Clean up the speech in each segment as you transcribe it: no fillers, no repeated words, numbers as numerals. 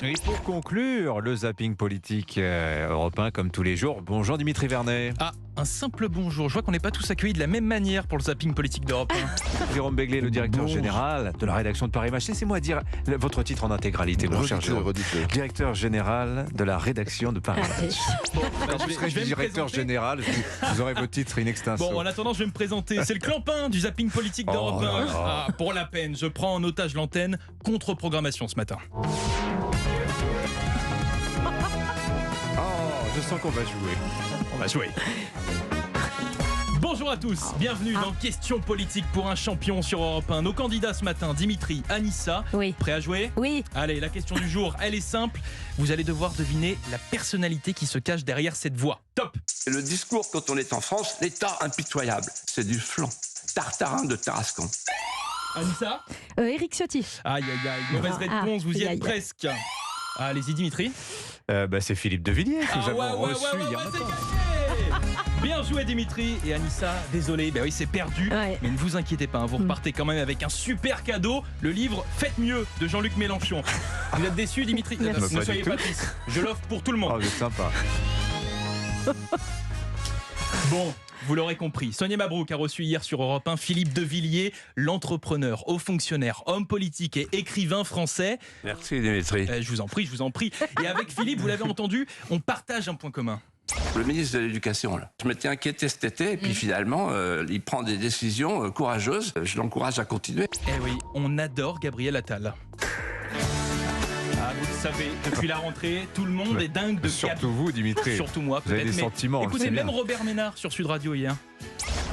Et pour conclure, le zapping politique européen comme tous les jours. Bonjour Dimitri Vernet. Ah, un simple bonjour. Je vois qu'on n'est pas tous accueillis de la même manière pour le zapping politique d'Europe 1. Jérôme Béglé, le directeur Bonjour. général de la rédaction de Paris Match. Laissez-moi dire votre titre en intégralité, mon cher Jérôme. Directeur général de la rédaction de Paris Match. Bon, Quand vous serez directeur général, vous aurez votre titre in extenso. Bon, en attendant, je vais me présenter. C'est le clampin du zapping politique d'Europe 1. là là. Ah, pour la peine, je prends en otage l'antenne. Contre-programmation ce matin. Je sens qu'on va jouer. On va jouer. Bonjour à tous, bienvenue dans Question politique pour un champion sur Europe 1. Nos candidats ce matin, Dimitri, Anissa. Oui. Prêts à jouer ? Oui. Allez, la question du jour, elle est simple. Vous allez devoir deviner la personnalité qui se cache derrière cette voix. Top ! Et le discours, quand on est en France, l'État impitoyable, c'est du flan. Tartarin de Tarascon. Anissa ? Éric Ciotti. Aïe, aïe, aïe, mauvaise réponse, vous y êtes presque. Allez-y, Dimitri. C'est Philippe de Villiers que nous avons reçu hier c'est matin. gagné. Bien joué, Dimitri. Et Anissa, désolé, oui, c'est perdu. Ouais. Mais ne vous inquiétez pas, vous repartez quand même avec un super cadeau, le livre Faites mieux de Jean-Luc Mélenchon. Vous êtes déçu, Dimitri ? Merci. Ne Pas soyez du pas tout. triste. Je l'offre pour tout le monde. Oh, c'est sympa. Bon, vous l'aurez compris, Sonia Mabrouk a reçu hier sur Europe 1 Philippe de Villiers, l'entrepreneur, haut fonctionnaire, homme politique et écrivain français. Merci Dimitri. Je vous en prie. Et avec Philippe, vous l'avez entendu, on partage un point commun. Le ministre de l'Éducation, là. Je m'étais inquiété cet été, et puis finalement, il prend des décisions courageuses. Je l'encourage à continuer. Eh oui, on adore Gabriel Attal. Ah, vous le savez, depuis la rentrée, tout le monde est dingue de Surtout vous, Dimitri. Surtout moi, Vous avez peut-être. des mais sentiments, on le écoutez, sait bien. même Robert Ménard sur Sud Radio hier.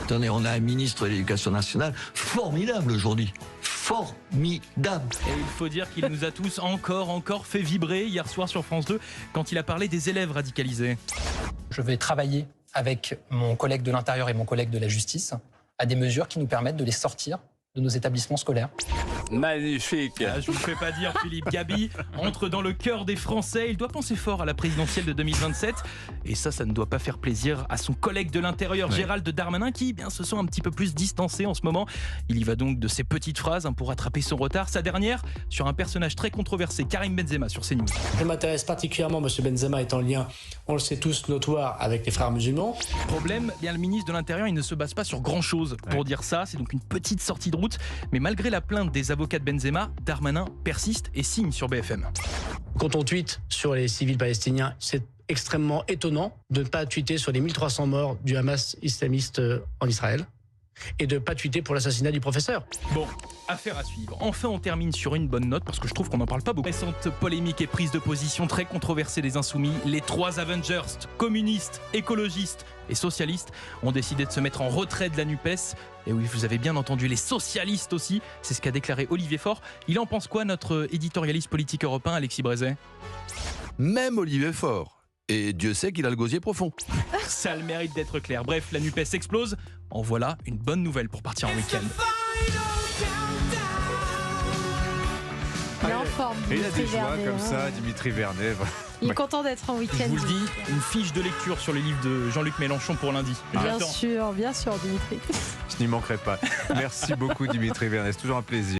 Attendez, on a un ministre de l'Éducation nationale formidable aujourd'hui. Formidable. Et il faut dire qu'il nous a tous encore fait vibrer hier soir sur France 2 quand il a parlé des élèves radicalisés. Je vais travailler avec mon collègue de l'Intérieur et mon collègue de la Justice à des mesures qui nous permettent de les sortir de nos établissements scolaires. Magnifique. Ah, je vous le fais pas dire, Philippe. Gabi entre dans le cœur des Français. Il doit penser fort à la présidentielle de 2027. Et ça ne doit pas faire plaisir à son collègue de l'Intérieur, Gérald Darmanin, qui se sent un petit peu plus distancé en ce moment. Il y va donc de ses petites phrases pour rattraper son retard. Sa dernière sur un personnage très controversé, Karim Benzema sur CNews. Je m'intéresse particulièrement, M. Benzema est en lien, on le sait tous, notoire avec les frères musulmans. Problème, le ministre de l'Intérieur, il ne se base pas sur grand-chose pour dire ça. C'est donc une petite sortie de route. Mais malgré la plainte des avocats de Benzema, Darmanin persiste et signe sur BFM. Quand on tweete sur les civils palestiniens, c'est extrêmement étonnant de ne pas tweeter sur les 1300 morts du Hamas islamiste en Israël et de ne pas tweeter pour l'assassinat du professeur. Bon, affaire à suivre. Enfin, on termine sur une bonne note parce que je trouve qu'on n'en parle pas beaucoup. Récente polémique et prise de position très controversée des Insoumis. Les trois Avengers, communistes, écologistes et socialistes, ont décidé de se mettre en retrait de la NUPES. Et oui, vous avez bien entendu, les socialistes aussi. C'est ce qu'a déclaré Olivier Faure. Il en pense quoi, notre éditorialiste politique européen, Alexis Brézet ? Même Olivier Faure. Et Dieu sait qu'il a le gosier profond. Ça a le mérite d'être clair. Bref, la NUPES explose. En voilà une bonne nouvelle pour partir en week-end. Il est en forme, Et il a Dimitri des joies Vernet, comme hein. ça, Dimitri Vernet. Il est content d'être en Je week-end. vous le dis, une fiche de lecture sur les livres de Jean-Luc Mélenchon pour lundi. Bien J'attends. sûr, Dimitri. Je n'y manquerai pas. Merci beaucoup, Dimitri Vernet. C'est toujours un plaisir.